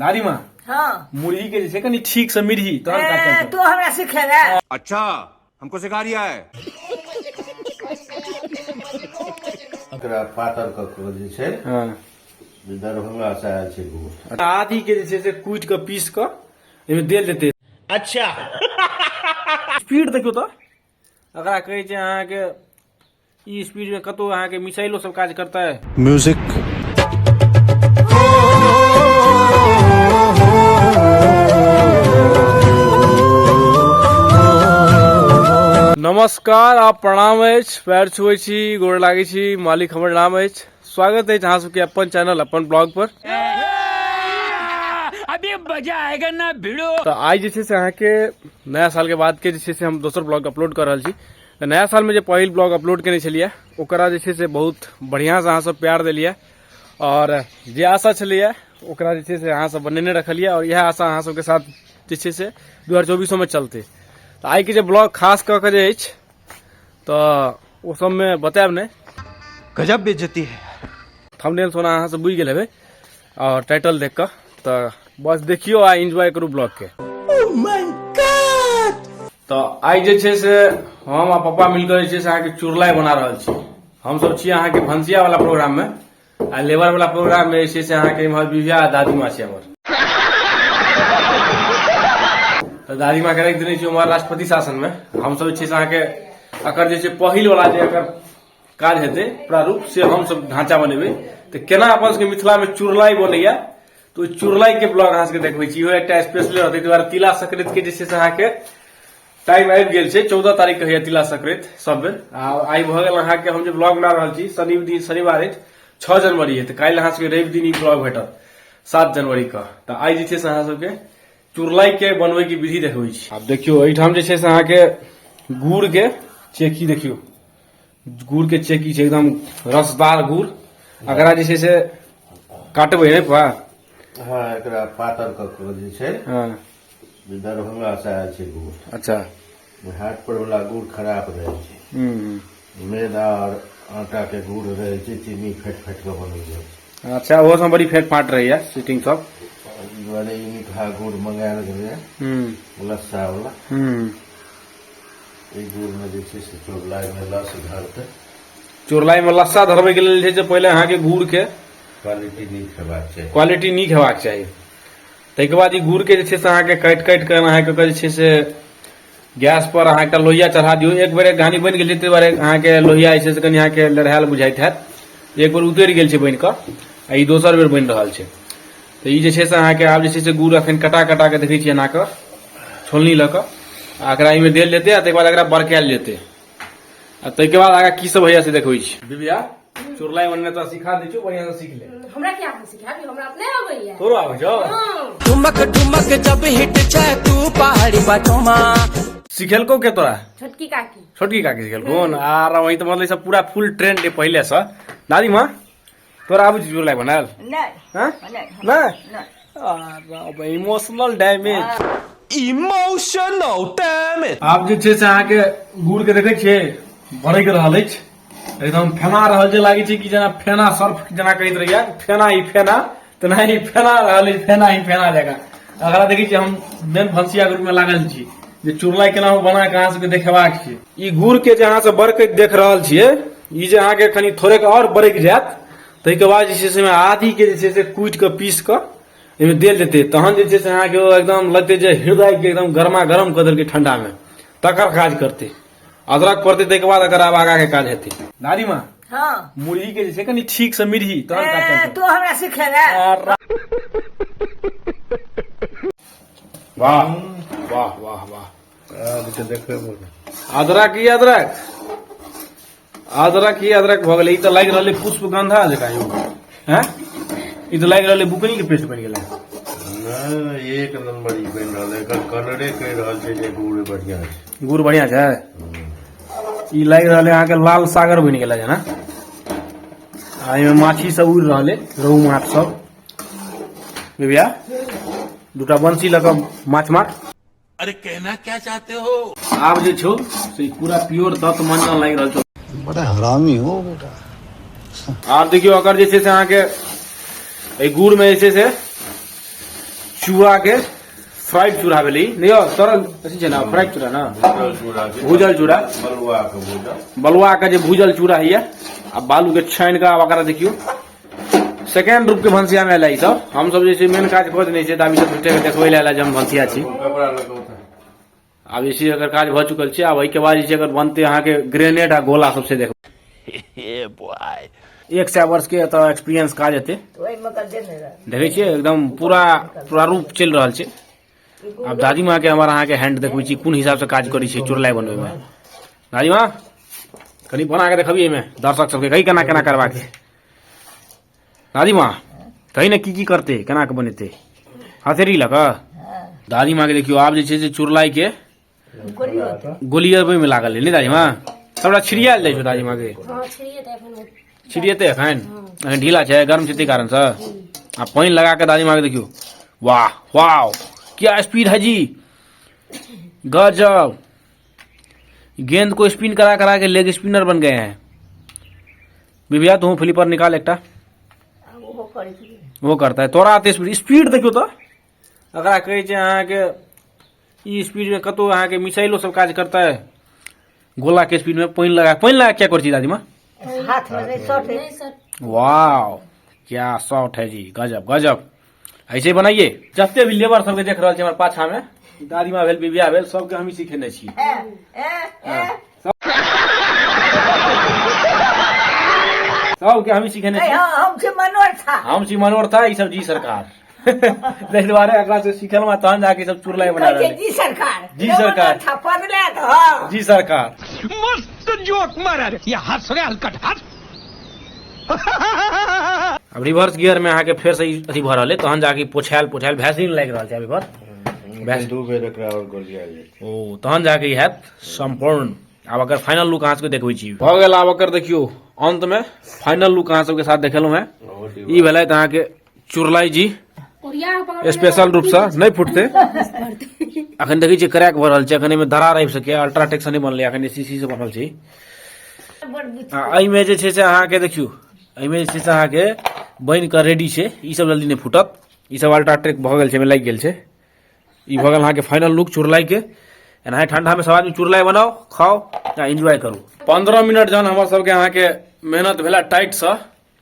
नारी माँ हाँ मुर्गी के जैसे कनी ठीक से मिर्ही तो तो हमरा सिखेगा। अच्छा हमको सिखा रिया है। एकरा पातर ककरो जे छै हाँ जे दरभंगा से आयल छै गुड़ आदि के जे छै से कूट के पीस के एमे देल जेतै। अच्छा स्पीड देखियो तो अगर कहे छै अहाँ के ई स्पीड में कतो अहाँ के मिसाइलो सब काज करता है। म्यूजिक नमस्कार आप प्रणाम अछि पैर छुए छी गोड़ लागे छी मालिक हमर नाम अछि। स्वागत है अहाँ सबके अपन चैनल अपन ब्लॉग पर। अभी मजा आएगा ना भिड़ो। तो आज जे छै से अहाँ के नया साल के बाद के जे छै से हम दोसर ब्लॉग अपलोड कर रहल छी। तो नया साल में जो पहिल ब्लॉग अपलोड केने छलियै ओकरा जे छै से बहुत बढ़िया से अहाँ सब प्यार देलियै और जे आशा छलैया ओकरा जे छै से अहाँ सब बनेने रखलियै और यह आशा अहाँ सबके साथ जे छै से 2024 में चलते। तो आई के जे ब्लॉग खास कऽ के जे अछि तो ओ सब में बतायब नहीं। गजब बेइज्जती है। थंबनेल सोना अहाँ सब बुझि गेल हेबै और टाइटल देख कऽ तो बस देखियो आ एंजॉय करू ब्लॉग के। Oh my God. तो आई जे छै से हम आ पापा मिलकर जे छै से अहाँ के चुरलाई बना रहल छी। हम सब छी अहाँ के भंसिया वाला प्रोग्राम में आ लेबर वाला प्रोग्राम में जे छै से अहाँ के इम्हर बिविया दादी माँ छै हमर। तो दादी माँ के रख देने छी हमारे राष्ट्रपति शासन में। हम सब जे छै से अहाँ के अकर जे छै पहिल वाला जे अकर काज हेतै प्रारूप से हम सब ढांचा बनेबै। तो केना अपन सबके मिथिला में चुरलाई बनैया तो चुरलाई के ब्लॉग अहाँ सबके देखबै छी। इहो एकटा स्पेशल रहतै। ताहि दुआरे तिला संक्रांति के जे छै से अहाँ के टाइम आबि गेल छै। 14 तारीख के होइया तिला संक्रांति सब बेर। आई भऽ गेल अहाँ के हम जे ब्लॉग बना रहल छी शनिवार अछि 6 जनवरी है। तो काल्हि अहाँ सबके रवि दिन ई ब्लॉग भेटत 7 जनवरी का। तो आई जे छै से अहाँ सबके चुरलाई के बनवे की विधि देखबै छी। आब देखियो एहिठाम जे छै से अहाँ के गुड़ के चेकी देखियो गुड़ के चेकी छै एकदम रसदार गुड़। एकरा जे छै से काटबै नै पा। हाँ एकरा पातर ककरो जे छै हाँ जे दरभंगा से आयल छै गुड़। अच्छा हाट पर वाला गुड़ खराब रहे छै। मैदा और आटा के गुड़ रहे छै चीनी फेट फेट के बनल जाइ छै। अच्छा वो सब बड़ी फेट फाट रही है सीटिंग सब। एहि दुआरे ई मीठा गुड़ मंगायल गेलै लस्सा वाला। ई गुड़ में जे छै से चुरलाई में लस धरतै। चुरलाई में लस्सा धरबै के लेल जे छै पहिले अहाँ के गुड़ के क्वालिटी नीक हेबाक चाही। क्वालिटी नीक हेबाक चाही। ताहिके बाद ई गुड़ के जे छै से अहाँ के काटि काटि के अहाँ के जे छै से गैस पर अहाँ के लोहिया चढ़ा दियौ। एक बेर कहानी बनि गेल छै ताहि दुआरे अहाँ के लोहिया जे छै से कनि अहाँ के लड़हायल बुझाइत हैत। एक बेर उतरि गेल छै बनि कऽ आ ई दोसर बेर बनि रहल छै। तो ई जे छै से अहाँ के आब जे छै से गुड़ अखन कटा कटा के देखै छियै एना कऽ छोलनी लऽ कऽ एकरा एहिमे देल जेतै आ ताहिके बाद एकरा बरकायल जेतै। आ ताहिके बाद आगा की सब होइया से देखबै छी। बिबिया चुरलाई बनने तो सिखा दै छियौ बढ़िया से सीख ले। हमरा क्या सिखाबी हमरा अपने आबैया। तोरो आबै छौ। ठुमक ठुमक जब हिट जाए तू पहाड़ी बाटोमा। सिखेलको के तोरा छोटकी काकी सिखेलको न आर वही तो मतलब सब पूरा फुल ट्रेंड है पहले से। दादी माँ तोरा आबै चुरलाई बनायल नहीं इमोशनल डैमेज इमोशनल डैमेज। आब जे छै से अहाँ के गुड़ के देखै छियै भरैक रहल अछि एकदम फेना रहल जे लागै छै कि जेना फेना सर्फ जेना कहैत रहिया फेना ही फेना तेना ही फेना रहल अछि फेना ही फेना जकाँ। अगला देखै छियै हम मेन भंसिया के रूप में लागल छी जे चुरलाई केना बना के अहाँ सबके देखेबाक छै। ई गुड़ के जे अहाँ सब बरकैत देख रहल छियै ई जे अहाँ के कनी थोड़े के और बरैक जायत ताहिके बाद जे छै से आदि के जे छै से कूटि के पीस के एहिमे देल जेतै। तहन जे छै से अहाँ के एकदम लगतै जे हृदय के एकदम गरमा गरम कऽ देलकै ठंडा में तकर काज करतै। अदरक पड़तै ताहिके बाद अगर आब आगा के काज हेतै। नारी माँ हाँ मुर्गी के जे छै कनी ठीक से मिर्ही तहन काज करतै। तो हमरा सिखेगा। वाह वाह वाह वाह देखबै अदरक ही अदरक भऽ गेलै। ई तऽ लागि रहलै पुष्पगंधा जकाँ यौ हैं। ई तऽ लागि रहलै बुकनी के पेस्ट बनि गेलै। नहीं एक नंबर ई बनि रहल है। एकर कलरे कहि रहल छै जे गुड़ बढ़िया छै। गुड़ बढ़िया छै। ई लागि रहलै अहाँ के लाल सागर बनि गेलै है ना। आ एहिमे माछी सब उड़ि रहलै रोहू माछ सब। बिबिया दूटा बंसी लऽ कऽ माछ मार। अरे कहना क्या चाहते हो। आब जे छौ से पूरा प्योर तत्व मंजन लागि रहल छौ। बड़ा हरामी हो बेटा। आब देखियो अगर जे छै से अहाँ के गुड़ में जे छै से चूड़ा के फ्राइड चूड़ा भेली नहीं हो तरल अथी छै ना फ्राइड चूड़ा ना भूजल चूड़ा बलुआ के जे भूजल चूड़ा है आ बालू के छानि के ओकरा देखियो सेकेंड रूप के भंसिया में एलै सब हम सब जे छै मेन काज कऽ देने छै दाबी सब भेटे के देखबै ले आयल हम भंसिया छी आब इसी अगर काज भ चुकल छै आब एहि के बाद जे छै अगर बनते अहाँ के ग्रेनेड आ गोला सबसे देखबै 100 वर्ष के एतऽ एक्सपीरियंस काज हेतै देखै छियै एकदम पूरा प्रारूप चलि रहल छै अब दादी माँ के हमार अहाँ के हैंड देखबै छी कोन हिसाब से काज करै छै चुरलाई बनबै में दादी माँ कनी बना के देखबियै एहिमे दर्शक सबके कही केना केना करबाक छै दादी माँ कही ने की करते केना के बनेते हथेरी लऽ कऽ दादी माँ के देखियो आब जे छै से चुरलाई के गोलियबै में लागल है नहीं दादी माँ सबटा छिड़ियाल जाइ छै दादी माँ के छिड़िएते एखन ढीला छै गर्म छै ताहि कारण से आ पानि लगा के दादी माँ के देखियो वाह वाह क्या स्पीड है जी गजब गेंद को स्पिन करा करा के लेग स्पिनर बन गए हैं बिबिया तू फ्लिपर निकाल एकटा वो करता है तोरा आते स्पीड देखियो तो अगर कहे छै अहाँ के ई स्पीड में कतो अहाँ के मिसाइलो सब काज करता है गोला के स्पीड में पानी लगा क्या कर दादी माँ हाथ में नहीं शॉट है वाह क्या शॉट है जी गजब गजब ऐसे बनाइए जते भी लेबर सबके देख रहल छै हमर पाछा में दादी माँ भेल बिबिया भेल सबके हम सिखेने छी सबके हम सिखेने छी हम छी मनोरथा ई सब जी सरकार ताहि दुआरे एकरा से सिखल में तहन जाके सब चुरलाई बना रहल जी सरकार जी सरकार मस्त जोक मारा रे ये हंस रे हलकट हंस अब रिवर्स गियर में अहाँ के फेर से अथी भरल है तहन जाके पोछायल वैसलीन लागि रहल छै अभी पर दू बेर एकरा और गोलियाल जेतै ओ तहन जाके ई हैत संपूर्ण आब अगर फाइनल लुक अहाँ सबके देखबै छी भऽ गेल आब अगर देखियो अंत में फाइनल लुक अहाँ सबके साथ देखेलहुँ हैं ई भेलै अहाँ के चुरलाई जी स्पेशल रूप से नहीं फुटते अखन देखै छियै क्रैक भऽ रहल छै अखन एहिमे दरार आबि सकै अल्ट्राटेक से नहीं बनलै अखन सीसी से बनल छै एहिमे जे छै से अहाँ के देखियो एहिमे जे छै से अहाँ के बनि कऽ रेडी छै ई सब जल्दी नहीं फुटत ई सब अल्ट्राटेक भऽ गेल छै एहिमे लागि गेल छै ई भऽ गेल अहाँ के फाइनल लुक चुरलाई के एनाहे ठंडा में सब आदमी चुरलाई बनाओ खाओ आ एंजॉय करू 15 मिनट जहन हमर सबके अहाँ के मेहनत भेला टाइट से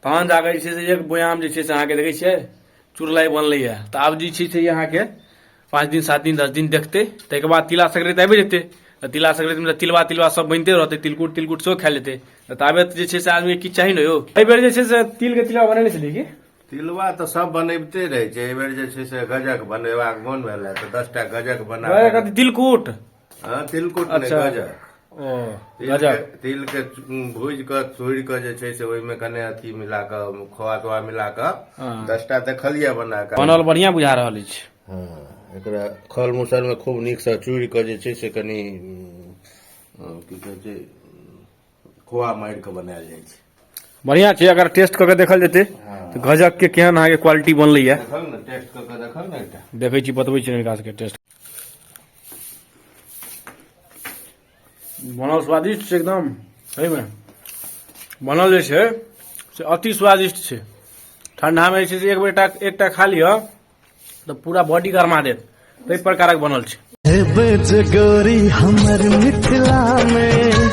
तहन जाके जे छै से एक बोयाम जे छै से अहाँ के देखै छियै चुरलाई बनलै है तो आब जे छै से अहाँ के 5 दिन 7 दिन 10 दिन देखते ताहि के बाद तिला संक्रांति आबि जेतै तिला संक्रांति में तिलवा सब बनते रहते तिलकुट सेहो खा लेते ताबे जे छै से आदमी किछु चाही ने यौ एहि बेर जे छै से तिल के तिलवा बनेने छलियै की तिलवा तो सब बनैबते रहे छै एहि बेर जे छै से गजक बनेबाक मोन भेल है तो 10टा गजक बना तिलकुट हाँ तिलकुट नहीं गजक गजक तिल के भूज के तोड़ के जे छै से ओहिमे कने अथी मिला के खोआ तोआ मिला के 10टा देखलियै बना के बनल बढ़िया बुझा रहल अछि हाँ एकरा खल मुसल में खूब नीक से चूड़ के जे छै से कनी की कहै छै खोआ मारि के बनायल जाइ छै बढ़िया छै अगर टेस्ट करके देखल जेतै तो गजक के केहन अहाँ के क्वालिटी बनलै है देखल ने टेस्ट करके देखल ने एकटा देखै छी बतबै छी हिनका सबके टेस्ट बनल स्वादिष्ट छै एकदम सही में बनल जे छै से अति स्वादिष्ट छै ठंडा में जे छै से एक बेर एकटा खा लिअ तो पूरा बॉडी गरमा देत ताहि प्रकारक बनल छै गोरी हमर मिथिला में